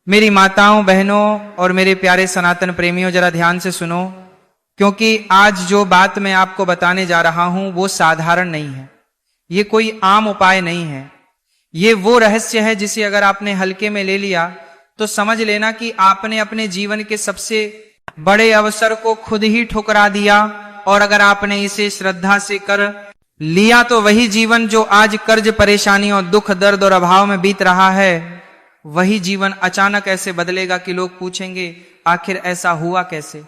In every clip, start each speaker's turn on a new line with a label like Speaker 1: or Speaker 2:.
Speaker 1: मेरी माताओं, बहनों और मेरे प्यारे सनातन प्रेमियों, जरा ध्यान से सुनो, क्योंकि आज जो बात मैं आपको बताने जा रहा हूं वो साधारण नहीं है। ये कोई आम उपाय नहीं है। ये वो रहस्य है जिसे अगर आपने हल्के में ले लिया तो समझ लेना कि आपने अपने जीवन के सबसे बड़े अवसर को खुद ही ठुकरा दिया। और अगर आपने इसे श्रद्धा से कर लिया तो वही जीवन जो आज कर्ज, परेशानी और दुख, दर्द और अभाव में बीत रहा है, वही जीवन अचानक ऐसे बदलेगा कि लोग पूछेंगे आखिर ऐसा हुआ कैसे।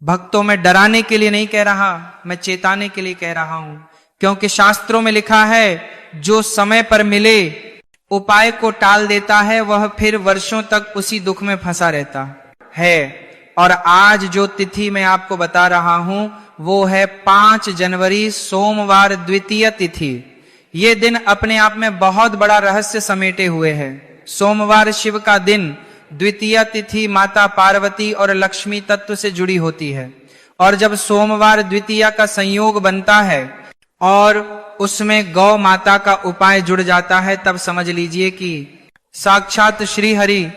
Speaker 1: भक्तों, मैं डराने के लिए नहीं कह रहा, मैं चेताने के लिए कह रहा हूं, क्योंकि शास्त्रों में लिखा है जो समय पर मिले उपाय को टाल देता है वह फिर वर्षों तक उसी दुख में फंसा रहता है। और आज जो तिथि मैं आपको बता रहा हूं वो है 5 जनवरी, सोमवार, द्वितीय तिथि। ये दिन अपने आप में बहुत बड़ा रहस्य समेटे हुए है। सोमवार शिव का दिन, द्वितीय तिथि माता पार्वती और लक्ष्मी तत्व से जुड़ी होती है। और जब सोमवार द्वितीय का संयोग बनता है और उसमें गौ माता का उपाय जुड़ जाता है, तब समझ लीजिए कि साक्षात श्री हरि,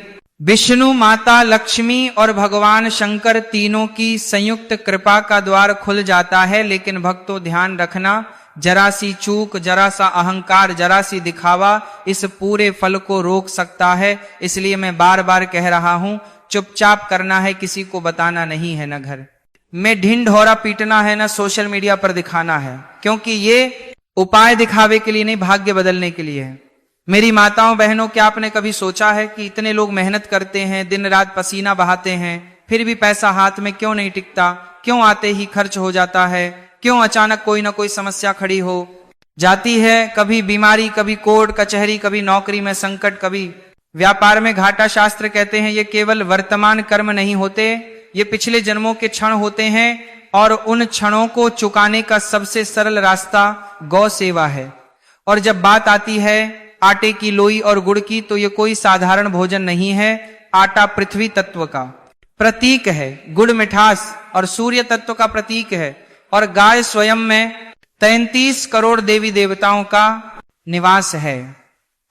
Speaker 1: विष्णु, माता लक्ष्मी और भगवान शंकर तीनों की संयुक्त कृपा का द्वार खुल जाता है। लेकिन भक्तों, ध्यान रखना, जरा सी चूक, जरा सा अहंकार, जरा सी दिखावा इस पूरे फल को रोक सकता है। इसलिए मैं बार बार कह रहा हूं, चुपचाप करना है, किसी को बताना नहीं है, न घर में ढिंढोरा पीटना है, न सोशल मीडिया पर दिखाना है, क्योंकि ये उपाय दिखावे के लिए नहीं, भाग्य बदलने के लिए है। मेरी माताओं, बहनों, क्या आपने कभी सोचा है कि इतने लोग मेहनत करते हैं, दिन रात पसीना बहाते हैं, फिर भी पैसा हाथ में क्यों नहीं टिकता? क्यों आते ही खर्च हो जाता है? क्यों अचानक कोई ना कोई समस्या खड़ी हो जाती है? कभी बीमारी, कभी कोर्ट कचहरी, कभी नौकरी में संकट, कभी व्यापार में घाटा। शास्त्र कहते हैं ये केवल वर्तमान कर्म नहीं होते, ये पिछले जन्मों के क्षण होते हैं। और उन क्षणों को चुकाने का सबसे सरल रास्ता गौ सेवा है। और जब बात आती है आटे की लोई और गुड़ की, तो ये कोई साधारण भोजन नहीं है। आटा पृथ्वी तत्व का प्रतीक है, गुड़ मिठास और सूर्य तत्व का प्रतीक है, और गाय स्वयं में 33 करोड़ देवी देवताओं का निवास है।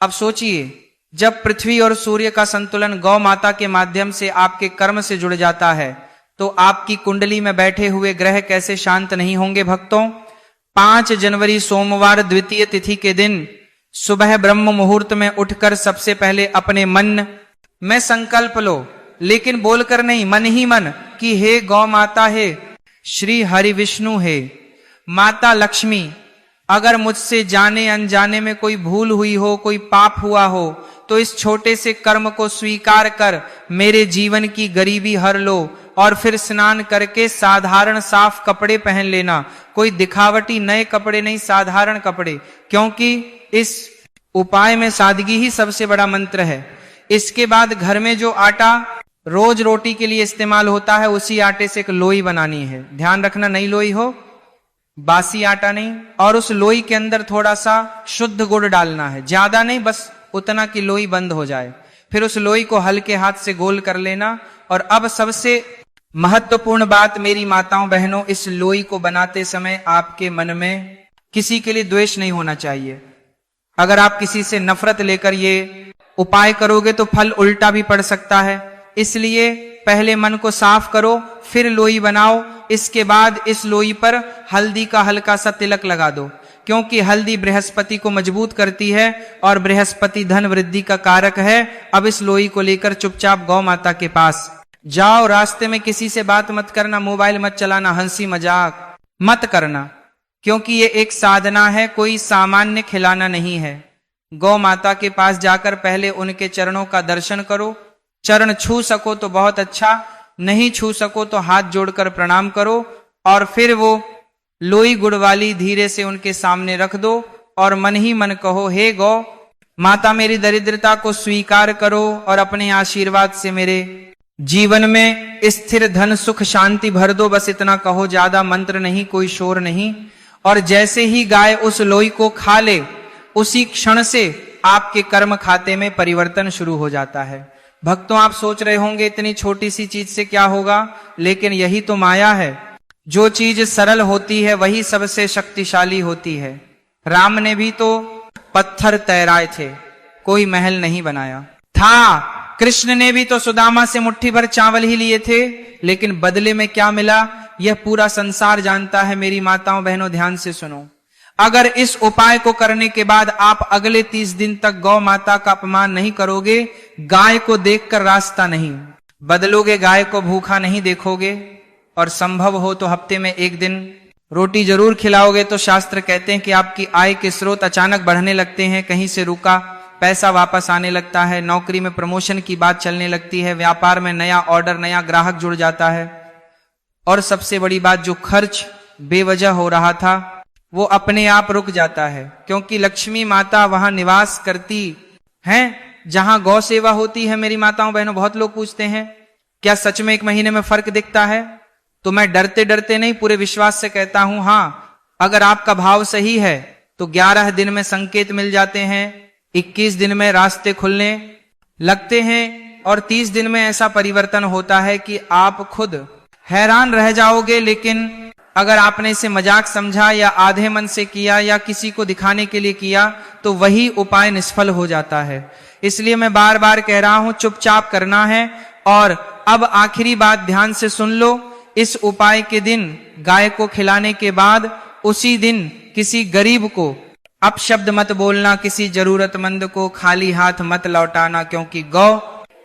Speaker 1: अब सोचिए, जब पृथ्वी और सूर्य का संतुलन गौ माता के माध्यम से आपके कर्म से जुड़ जाता है, तो आपकी कुंडली में बैठे हुए ग्रह कैसे शांत नहीं होंगे। भक्तों, 5 जनवरी सोमवार द्वितीय तिथि के दिन सुबह ब्रह्म मुहूर्त में उठकर सबसे पहले अपने मन में संकल्प लो, लेकिन बोलकर नहीं, मन ही मन, कि हे गौ माता, हे श्री हरि विष्णु, हे माता लक्ष्मी, अगर मुझसे जाने अनजाने में कोई भूल हुई हो, कोई पाप हुआ हो, तो इस छोटे से कर्म को स्वीकार कर मेरे जीवन की गरीबी हर लो। और फिर स्नान करके साधारण साफ कपड़े पहन लेना, कोई दिखावटी नए कपड़े नहीं, साधारण कपड़े, क्योंकि इस उपाय में सादगी ही सबसे बड़ा मंत्र है। इसके बाद घर में जो आटा रोज रोटी के लिए इस्तेमाल होता है, उसी आटे से एक लोई बनानी है। ध्यान रखना, नई लोई हो, बासी आटा नहीं। और उस लोई के अंदर थोड़ा सा शुद्ध गुड़ डालना है, ज्यादा नहीं, बस उतना कि लोई बंद हो जाए। फिर उस लोई को हल्के हाथ से गोल कर लेना। और अब सबसे महत्वपूर्ण बात, मेरी माताओं, बहनों, इस लोई को बनाते समय आपके मन में किसी के लिए द्वेष नहीं होना चाहिए। अगर आप किसी से नफरत लेकर ये उपाय करोगे तो फल उल्टा भी पड़ सकता है। इसलिए पहले मन को साफ करो, फिर लोई बनाओ। इसके बाद इस लोई पर हल्दी का हल्का सा तिलक लगा दो, क्योंकि हल्दी बृहस्पति को मजबूत करती है और बृहस्पति धन वृद्धि का कारक है। अब इस लोई को लेकर चुपचाप गौ माता के पास जाओ। रास्ते में किसी से बात मत करना, मोबाइल मत चलाना, हंसी मजाक मत करना, क्योंकि ये एक साधना है, कोई सामान्य खिलाना नहीं है। गौ माता के पास जाकर पहले उनके चरणों का दर्शन करो। चरण छू सको तो बहुत अच्छा, नहीं छू सको तो हाथ जोड़कर प्रणाम करो। और फिर वो लोई गुड़ वाली धीरे से उनके सामने रख दो और मन ही मन कहो, हे गौ माता, मेरी दरिद्रता को स्वीकार करो और अपने आशीर्वाद से मेरे जीवन में स्थिर धन सुख शांति भर दो। बस इतना कहो, ज्यादा मंत्र नहीं, कोई शोर नहीं। और जैसे ही गाय उस लोई को खा ले, उसी क्षण से आपके कर्म खाते में परिवर्तन शुरू हो जाता है। भक्तों, आप सोच रहे होंगे इतनी छोटी सी चीज से क्या होगा, लेकिन यही तो माया है। जो चीज सरल होती है वही सबसे शक्तिशाली होती है। राम ने भी तो पत्थर तैराए थे, कोई महल नहीं बनाया था। कृष्ण ने भी तो सुदामा से मुट्ठी भर चावल ही लिए थे, लेकिन बदले में क्या मिला यह पूरा संसार जानता है। मेरी माताओं बहनों ध्यान से सुनो, अगर इस उपाय को करने के बाद आप अगले 30 दिन तक गौ माता का अपमान नहीं करोगे, गाय को देखकर रास्ता नहीं बदलोगे, गाय को भूखा नहीं देखोगे, और संभव हो तो हफ्ते में एक दिन रोटी जरूर खिलाओगे, तो शास्त्र कहते हैं कि आपकी आय के स्रोत अचानक बढ़ने लगते हैं। कहीं से रुका पैसा वापस आने लगता है, नौकरी में प्रमोशन की बात चलने लगती है, व्यापार में नया ऑर्डर, नया ग्राहक जुड़ जाता है, और सबसे बड़ी बात, जो खर्च बेवजह हो रहा था वो अपने आप रुक जाता है, क्योंकि लक्ष्मी माता वहां निवास करती हैं जहां गौ सेवा होती है। मेरी माताओं बहनों, बहुत लोग पूछते हैं क्या सच में 1 महीने में फर्क दिखता है? तो मैं डरते डरते नहीं, पूरे विश्वास से कहता हूं, हाँ, अगर आपका भाव सही है तो 11 दिन में संकेत मिल जाते हैं, 21 दिन में रास्ते खुलने लगते हैं, और 30 दिन में ऐसा परिवर्तन होता है कि आप खुद हैरान रह जाओगे। लेकिन अगर आपने इसे मजाक समझा या आधे मन से किया या किसी को दिखाने के लिए किया, तो वही उपाय निष्फल हो जाता है। इसलिए मैं बार बार कह रहा हूं, चुपचाप करना है। और अब आखिरी बात ध्यान से सुन लो, इस उपाय के दिन गाय को खिलाने के बाद उसी दिन किसी गरीब को अपशब्द मत बोलना, किसी जरूरतमंद को खाली हाथ मत लौटाना, क्योंकि गौ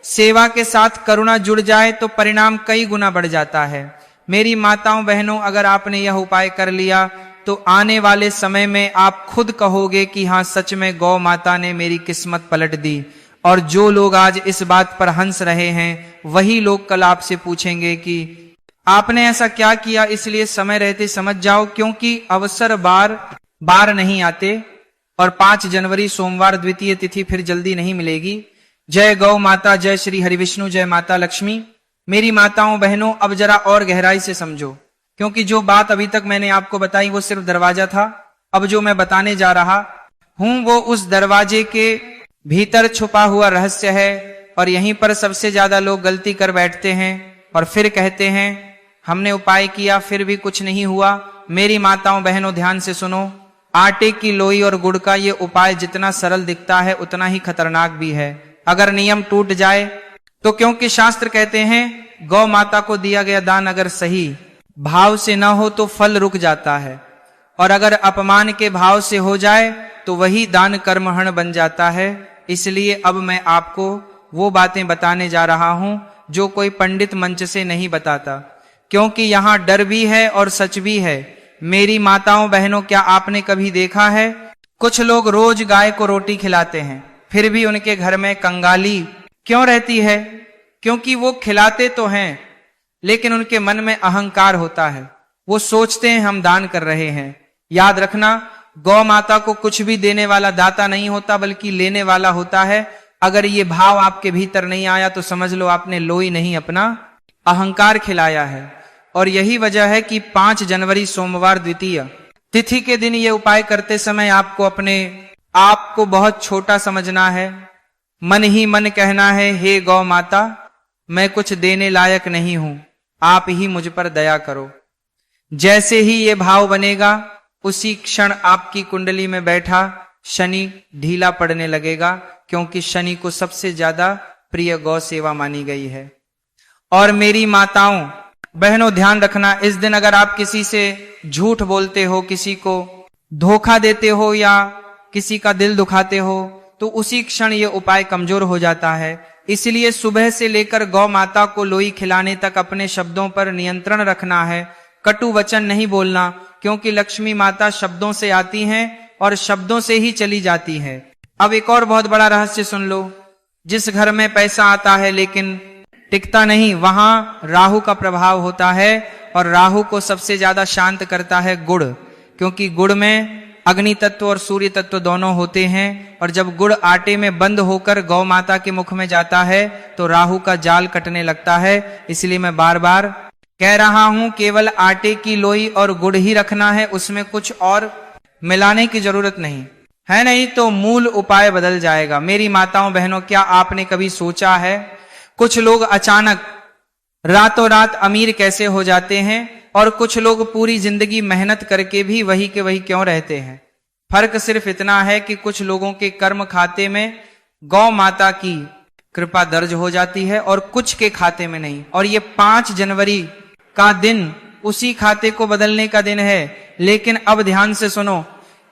Speaker 1: सेवा के साथ करुणा जुड़ जाए तो परिणाम कई गुना बढ़ जाता है। मेरी माताओं बहनों, अगर आपने यह उपाय कर लिया तो आने वाले समय में आप खुद कहोगे कि हाँ, सच में गौ माता ने मेरी किस्मत पलट दी। और जो लोग आज इस बात पर हंस रहे हैं, वही लोग कल आपसे पूछेंगे कि आपने ऐसा क्या किया। इसलिए समय रहते समझ जाओ, क्योंकि अवसर बार बार नहीं आते, और 5 जनवरी सोमवार द्वितीय तिथि फिर जल्दी नहीं मिलेगी। जय गौ माता, जय श्री हरिविष्णु, जय माता लक्ष्मी। मेरी माताओं बहनों, अब जरा और गहराई से समझो, क्योंकि जो बात अभी तक मैंने आपको बताई वो सिर्फ दरवाजा था। अब जो मैं बताने जा रहा हूं वो उस दरवाजे के भीतर छुपा हुआ रहस्य है, और यहीं पर सबसे ज्यादा लोग गलती कर बैठते हैं और फिर कहते हैं हमने उपाय किया फिर भी कुछ नहीं हुआ। मेरी माताओं बहनों ध्यान से सुनो, आटे की लोई और गुड़ का ये उपाय जितना सरल दिखता है उतना ही खतरनाक भी है अगर नियम टूट जाए तो, क्योंकि शास्त्र कहते हैं गौ माता को दिया गया दान अगर सही भाव से न हो तो फल रुक जाता है, और अगर अपमान के भाव से हो जाए तो वही दान कर्महण बन जाता है। इसलिए अब मैं आपको वो बातें बताने जा रहा हूं जो कोई पंडित मंच से नहीं बताता, क्योंकि यहां डर भी है और सच भी है। मेरी माताओं बहनों, क्या आपने कभी देखा है कुछ लोग रोज गाय को रोटी खिलाते हैं, फिर भी उनके घर में कंगाली क्यों रहती है? क्योंकि वो खिलाते तो हैं लेकिन उनके मन में अहंकार होता है, वो सोचते हैं हम दान कर रहे हैं। याद रखना, गौ माता को कुछ भी देने वाला दाता नहीं होता बल्कि लेने वाला होता है। अगर ये भाव आपके भीतर नहीं आया तो समझ लो आपने लोई नहीं, अपना अहंकार खिलाया है। और यही वजह है कि 5 जनवरी सोमवार द्वितीय तिथि के दिन ये उपाय करते समय आपको अपने आप को बहुत छोटा समझना है, मन ही मन कहना है हे गौ माता, मैं कुछ देने लायक नहीं हूं, आप ही मुझ पर दया करो। जैसे ही ये भाव बनेगा उसी क्षण आपकी कुंडली में बैठा शनि ढीला पड़ने लगेगा, क्योंकि शनि को सबसे ज्यादा प्रिय गौ सेवा मानी गई है। और मेरी माताओं बहनों ध्यान रखना, इस दिन अगर आप किसी से झूठ बोलते हो, किसी को धोखा देते हो या किसी का दिल दुखाते हो तो उसी क्षण ये उपाय कमजोर हो जाता है। इसलिए सुबह से लेकर गौ माता को लोई खिलाने तक अपने शब्दों पर नियंत्रण रखना है, कटु वचन नहीं बोलना, क्योंकि लक्ष्मी माता शब्दों से आती हैं और शब्दों से ही चली जाती है। अब एक और बहुत बड़ा रहस्य सुन लो, जिस घर में पैसा आता है लेकिन टिकता नहीं, वहां राहु का प्रभाव होता है, और राहु को सबसे ज्यादा शांत करता है गुड़, क्योंकि गुड़ में अग्नि तत्व और सूर्य तत्व दोनों होते हैं, और जब गुड़ आटे में बंद होकर गौ माता के मुख में जाता है तो राहु का जाल कटने लगता है। इसलिए मैं बार बार कह रहा हूं, केवल आटे की लोई और गुड़ ही रखना है, उसमें कुछ और मिलाने की जरूरत नहीं है, नहीं तो मूल उपाय बदल जाएगा। मेरी माताओं बहनों, क्या आपने कभी सोचा है कुछ लोग अचानक रातों रात अमीर कैसे हो जाते हैं और कुछ लोग पूरी जिंदगी मेहनत करके भी वही के वही क्यों रहते हैं? फर्क सिर्फ इतना है कि कुछ लोगों के कर्म खाते में गौ माता की कृपा दर्ज हो जाती है और कुछ के खाते में नहीं। और ये 5 जनवरी का दिन उसी खाते को बदलने का दिन है। लेकिन अब ध्यान से सुनो,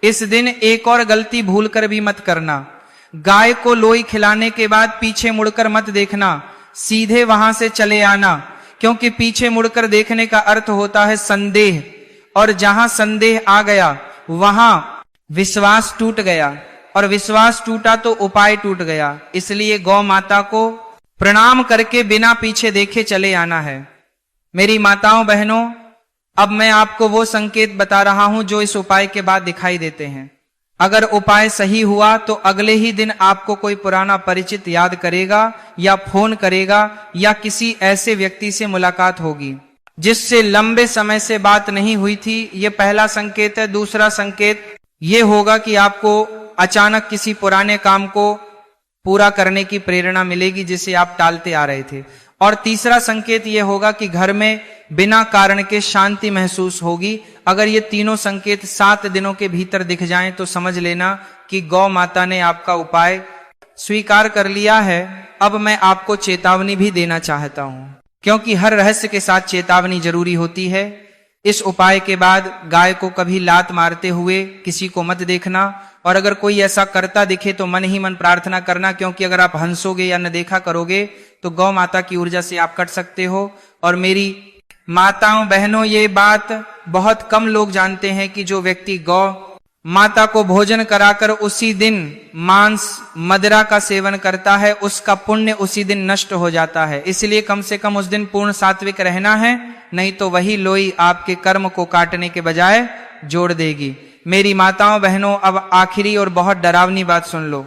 Speaker 1: इस दिन एक और गलती भूल कर भी मत करना। गाय को लोई खिलाने के बाद पीछे मुड़कर मत देखना, सीधे वहां से चले आना, क्योंकि पीछे मुड़कर देखने का अर्थ होता है संदेह, और जहां संदेह आ गया वहां विश्वास टूट गया, और विश्वास टूटा तो उपाय टूट गया। इसलिए गौ माता को प्रणाम करके बिना पीछे देखे चले आना है। मेरी माताओं बहनों, अब मैं आपको वो संकेत बता रहा हूं जो इस उपाय के बाद दिखाई देते हैं। अगर उपाय सही हुआ तो अगले ही दिन आपको कोई पुराना परिचित याद करेगा या फोन करेगा या किसी ऐसे व्यक्ति से मुलाकात होगी जिससे लंबे समय से बात नहीं हुई थी। ये पहला संकेत है। दूसरा संकेत ये होगा कि आपको अचानक किसी पुराने काम को पूरा करने की प्रेरणा मिलेगी जिसे आप टालते आ रहे थे। और तीसरा संकेत यह होगा कि घर में बिना कारण के शांति महसूस होगी। अगर ये तीनों संकेत 7 दिनों के भीतर दिख जाएं तो समझ लेना कि गौ माता ने आपका उपाय स्वीकार कर लिया है। अब मैं आपको चेतावनी भी देना चाहता हूं, क्योंकि हर रहस्य के साथ चेतावनी जरूरी होती है। इस उपाय के बाद गाय को कभी लात मारते हुए किसी को मत देखना, और अगर कोई ऐसा करता दिखे तो मन ही मन प्रार्थना करना, क्योंकि अगर आप हंसोगे या न देखा करोगे तो गौ माता की ऊर्जा से आप कट सकते हो। और मेरी माताओं बहनों, ये बात बहुत कम लोग जानते हैं कि जो व्यक्ति गौ माता को भोजन कराकर उसी दिन मांस मदिरा का सेवन करता है, उसका पुण्य उसी दिन नष्ट हो जाता है। इसलिए कम से कम उस दिन पूर्ण सात्विक रहना है, नहीं तो वही लोई आपके कर्म को काटने के बजाय जोड़ देगी। मेरी माताओं बहनों, अब आखिरी और बहुत डरावनी बात सुन लो।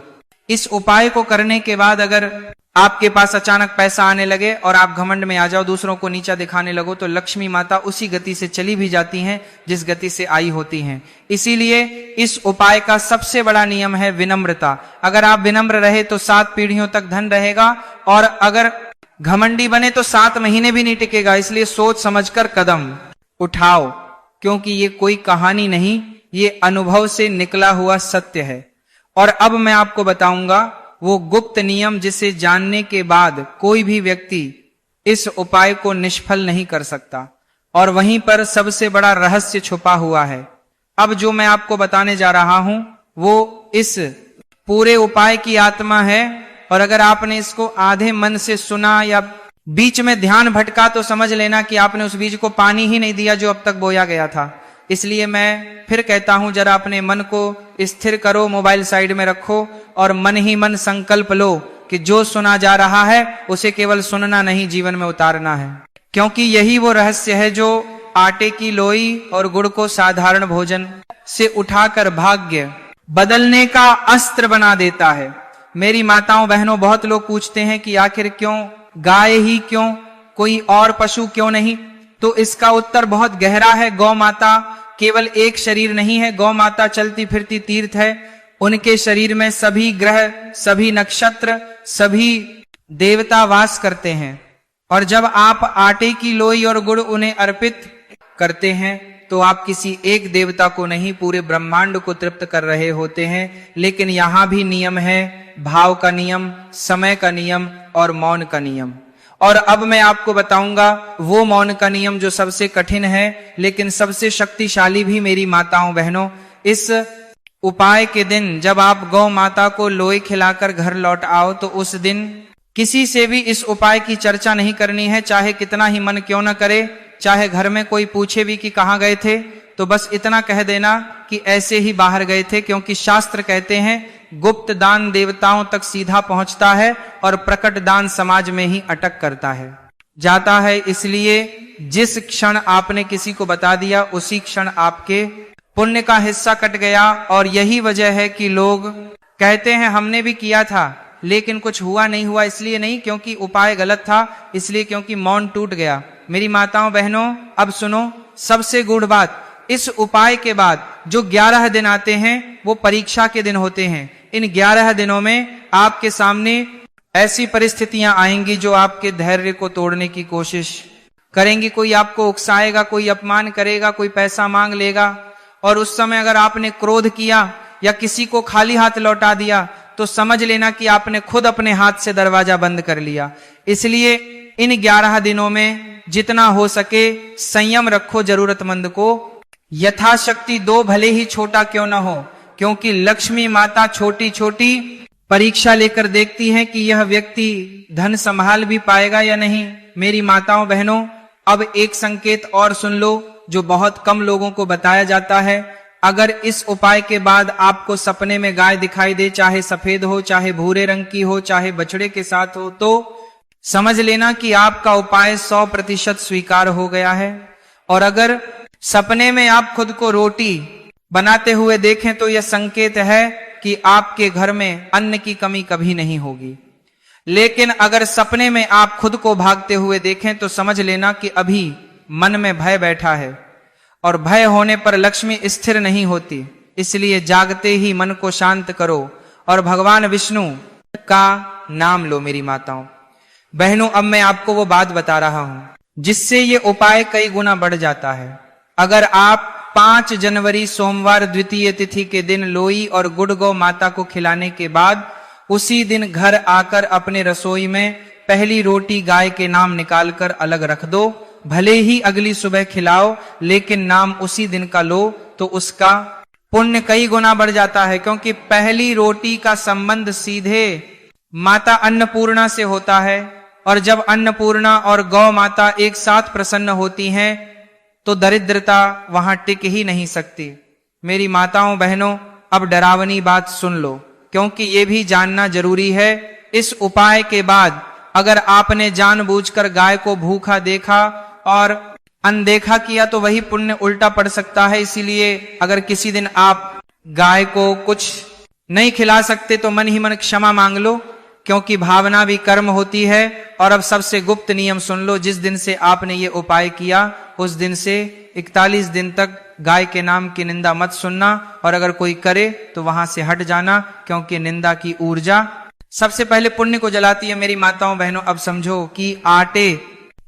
Speaker 1: इस उपाय को करने के बाद अगर आपके पास अचानक पैसा आने लगे और आप घमंड में आ जाओ, दूसरों को नीचा दिखाने लगो, तो लक्ष्मी माता उसी गति से चली भी जाती हैं जिस गति से आई होती हैं। इसीलिए इस उपाय का सबसे बड़ा नियम है विनम्रता। अगर आप विनम्र रहे तो 7 पीढ़ियों तक धन रहेगा, और अगर घमंडी बने तो 7 महीने भी नहीं टिकेगा। इसलिए सोच समझकर कदम उठाओ, क्योंकि ये कोई कहानी नहीं, ये अनुभव से निकला हुआ सत्य है। और अब मैं आपको बताऊंगा वो गुप्त नियम जिसे जानने के बाद कोई भी व्यक्ति इस उपाय को निष्फल नहीं कर सकता, और वहीं पर सबसे बड़ा रहस्य छुपा हुआ है। अब जो मैं आपको बताने जा रहा हूं वो इस पूरे उपाय की आत्मा है, और अगर आपने इसको आधे मन से सुना या बीच में ध्यान भटका तो समझ लेना कि आपने उस बीज को पानी ही नहीं दिया जो अब तक बोया गया था। इसलिए मैं फिर कहता हूं, जरा अपने मन को स्थिर करो, मोबाइल साइड में रखो और मन ही मन संकल्प लो कि जो सुना जा रहा है उसे केवल सुनना नहीं, जीवन में उतारना है। क्योंकि यही वो रहस्य है जो आटे की लोई और गुड़ को साधारण भोजन से उठाकर भाग्य बदलने का अस्त्र बना देता है। मेरी माताओं बहनों, बहुत लोग पूछते हैं कि आखिर क्यों गाय ही क्यों, कोई और पशु क्यों नहीं? तो इसका उत्तर बहुत गहरा है। गौ माता केवल एक शरीर नहीं है, गौ माता चलती फिरती तीर्थ है। उनके शरीर में सभी ग्रह, सभी नक्षत्र, सभी देवता वास करते हैं। और जब आप आटे की लोई और गुड़ उन्हें अर्पित करते हैं तो आप किसी एक देवता को नहीं, पूरे ब्रह्मांड को तृप्त कर रहे होते हैं। लेकिन यहां भी नियम है, भाव का नियम, समय का नियम और मौन का नियम। और अब मैं आपको बताऊंगा वो मौन का नियम जो सबसे कठिन है लेकिन सबसे शक्तिशाली भी। मेरी माताओं बहनों, इस उपाय के दिन जब आप गौ माता को लोई खिलाकर घर लौट आओ तो उस दिन किसी से भी इस उपाय की चर्चा नहीं करनी है, चाहे कितना ही मन क्यों न करे। चाहे घर में कोई पूछे भी कि कहां गए थे, तो बस इतना कह देना कि ऐसे ही बाहर गए थे, क्योंकि शास्त्र कहते हैं गुप्त दान देवताओं तक सीधा पहुंचता है और प्रकट दान समाज में ही अटक करता है, जाता है। इसलिए जिस क्षण आपने किसी को बता दिया उसी क्षण आपके पुण्य का हिस्सा कट गया। और यही वजह है कि लोग कहते हैं हमने भी किया था लेकिन कुछ हुआ नहीं हुआ। इसलिए नहीं क्योंकि उपाय गलत था, इसलिए क्योंकि मौन टूट गया। मेरी माताओं बहनों, अब सुनो सबसे गूढ़ बात। इस उपाय के बाद जो 11 दिन आते हैं वो परीक्षा के दिन होते हैं। इन 11 दिनों में आपके सामने ऐसी परिस्थितियां आएंगी जो आपके धैर्य को तोड़ने की कोशिश करेंगी। कोई आपको उकसाएगा, कोई अपमान करेगा, कोई पैसा मांग लेगा, और उस समय अगर आपने क्रोध किया या किसी को खाली हाथ लौटा दिया तो समझ लेना कि आपने खुद अपने हाथ से दरवाजा बंद कर लिया। इसलिए इन 11 दिनों में जितना हो सके संयम रखो, जरूरतमंद को यथाशक्ति दो, भले ही छोटा क्यों ना हो, क्योंकि लक्ष्मी माता छोटी छोटी परीक्षा लेकर देखती हैं कि यह व्यक्ति धन संभाल भी पाएगा या नहीं। मेरी माताओं बहनों, अब एक संकेत और सुन लो जो बहुत कम लोगों को बताया जाता है। अगर इस उपाय के बाद आपको सपने में गाय दिखाई दे, चाहे सफेद हो, चाहे भूरे रंग की हो, चाहे बछड़े के साथ हो, तो समझ लेना कि आपका उपाय 100% स्वीकार हो गया है। और अगर सपने में आप खुद को रोटी बनाते हुए देखें तो यह संकेत है कि आपके घर में अन्न की कमी कभी नहीं होगी। लेकिन अगर सपने में आप खुद को भागते हुए देखें तो समझ लेना कि अभी मन में भय बैठा है, और भय होने पर लक्ष्मी स्थिर नहीं होती। इसलिए जागते ही मन को शांत करो और भगवान विष्णु का नाम लो। मेरी माताओं बहनों, अब मैं आपको वो बात बता रहा हूं जिससे ये उपाय कई गुना बढ़ जाता है। अगर आप 5 जनवरी सोमवार द्वितीय तिथि के दिन लोई और गुड़ गौ माता को खिलाने के बाद उसी दिन घर आकर अपने रसोई में पहली रोटी गाय के नाम निकालकर अलग रख दो, भले ही अगली सुबह खिलाओ, लेकिन नाम उसी दिन का लो, तो उसका पुण्य कई गुना बढ़ जाता है। क्योंकि पहली रोटी का संबंध सीधे माता अन्नपूर्णा से होता है, और जब अन्नपूर्णा और गौ माता एक साथ प्रसन्न होती हैं तो दरिद्रता वहां टिक ही नहीं सकती। मेरी माताओं बहनों, अब डरावनी बात सुन लो, क्योंकि ये भी जानना जरूरी है। इस उपाय के बाद अगर आपने जानबूझकर गाय को भूखा देखा और अनदेखा किया तो वही पुण्य उल्टा पड़ सकता है। इसीलिए अगर किसी दिन आप गाय को कुछ नहीं खिला सकते तो मन ही मन क्षमा मांग लो, क्योंकि भावना भी कर्म होती है। और अब सबसे गुप्त नियम सुन लो, जिस दिन से आपने ये उपाय किया उस दिन से 41 दिन तक गाय के नाम की निंदा मत सुनना, और अगर कोई करे तो वहां से हट जाना, क्योंकि निंदा की ऊर्जा सबसे पहले पुण्य को जलाती है। मेरी माताओं बहनों, अब समझो कि आटे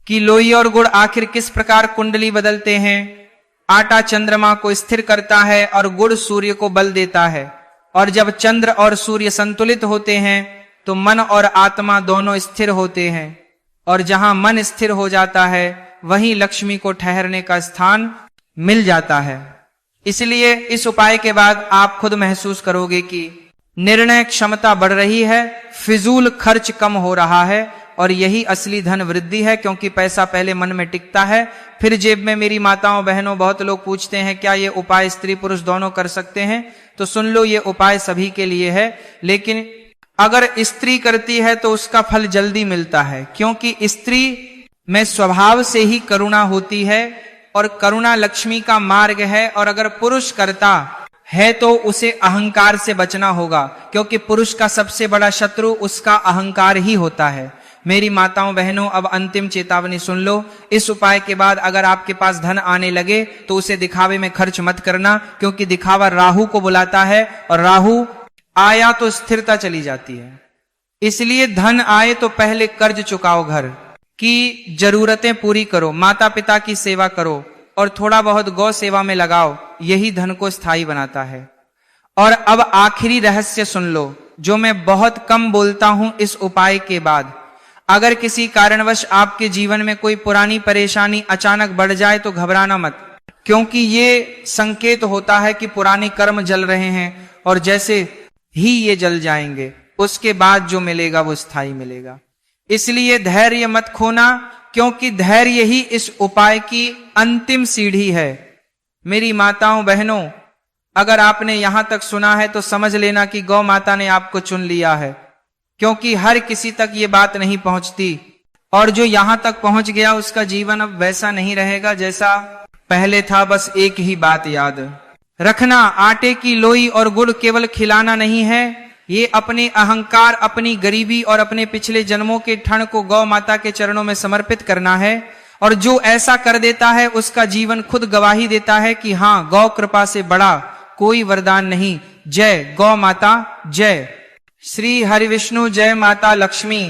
Speaker 1: की लोई और गुड़ आखिर किस प्रकार कुंडली बदलते हैं। आटा चंद्रमा को स्थिर करता है और गुड़ सूर्य को बल देता है, और जब चंद्र और सूर्य संतुलित होते हैं तो मन और आत्मा दोनों स्थिर होते हैं, और जहां मन स्थिर हो जाता है वहीं लक्ष्मी को ठहरने का स्थान मिल जाता है। इसलिए इस उपाय के बाद आप खुद महसूस करोगे कि निर्णय क्षमता बढ़ रही है, फिजूल खर्च कम हो रहा है, और यही असली धन वृद्धि है। क्योंकि पैसा पहले मन में टिकता है, फिर जेब में। मेरी माताओं बहनों, बहुत लोग पूछते हैं क्या ये उपाय स्त्री पुरुष दोनों कर सकते हैं? तो सुन लो, ये उपाय सभी के लिए है, लेकिन अगर स्त्री करती है तो उसका फल जल्दी मिलता है, क्योंकि स्त्री में स्वभाव से ही करुणा होती है, और करुणा लक्ष्मी का मार्ग है। और अगर पुरुष करता है तो उसे अहंकार से बचना होगा, क्योंकि पुरुष का सबसे बड़ा शत्रु उसका अहंकार ही होता है। मेरी माताओं बहनों, अब अंतिम चेतावनी सुन लो। इस उपाय के बाद अगर आपके पास धन आने लगे तो उसे दिखावे में खर्च मत करना, क्योंकि दिखावा राहु को बुलाता है, और राहु आया तो स्थिरता चली जाती है। इसलिए धन आए तो पहले कर्ज चुकाओ, घर की जरूरतें पूरी करो, माता पिता की सेवा करो, और थोड़ा बहुत गौ सेवा में लगाओ। यही धन को स्थायी बनाता है। और अब आखिरी रहस्य सुन लो, जो मैं बहुत कम बोलता हूं इस उपाय के बाद। अगर किसी कारणवश आपके जीवन में कोई पुरानी परेशानी अचानक बढ़ जाए तो घबराना मत, क्योंकि ये संकेत होता है कि पुराने कर्म जल रहे हैं, और जैसे ही ये जल जाएंगे उसके बाद जो मिलेगा वो स्थायी मिलेगा। इसलिए धैर्य मत खोना, क्योंकि धैर्य ही इस उपाय की अंतिम सीढ़ी है। मेरी माताओं बहनों, अगर आपने यहां तक सुना है तो समझ लेना कि गौ माता ने आपको चुन लिया है, क्योंकि हर किसी तक ये बात नहीं पहुंचती, और जो यहां तक पहुंच गया उसका जीवन अब वैसा नहीं रहेगा जैसा पहले था। बस एक ही बात याद रखना, आटे की लोई और गुड़ केवल खिलाना नहीं है, ये अपने अहंकार, अपनी गरीबी और अपने पिछले जन्मों के ठण को गौ माता के चरणों में समर्पित करना है। और जो ऐसा कर देता है उसका जीवन खुद गवाही देता है कि हाँ, गौ कृपा से बड़ा कोई वरदान नहीं। जय गौ माता, जय श्री हरि विष्णु, जय माता लक्ष्मी।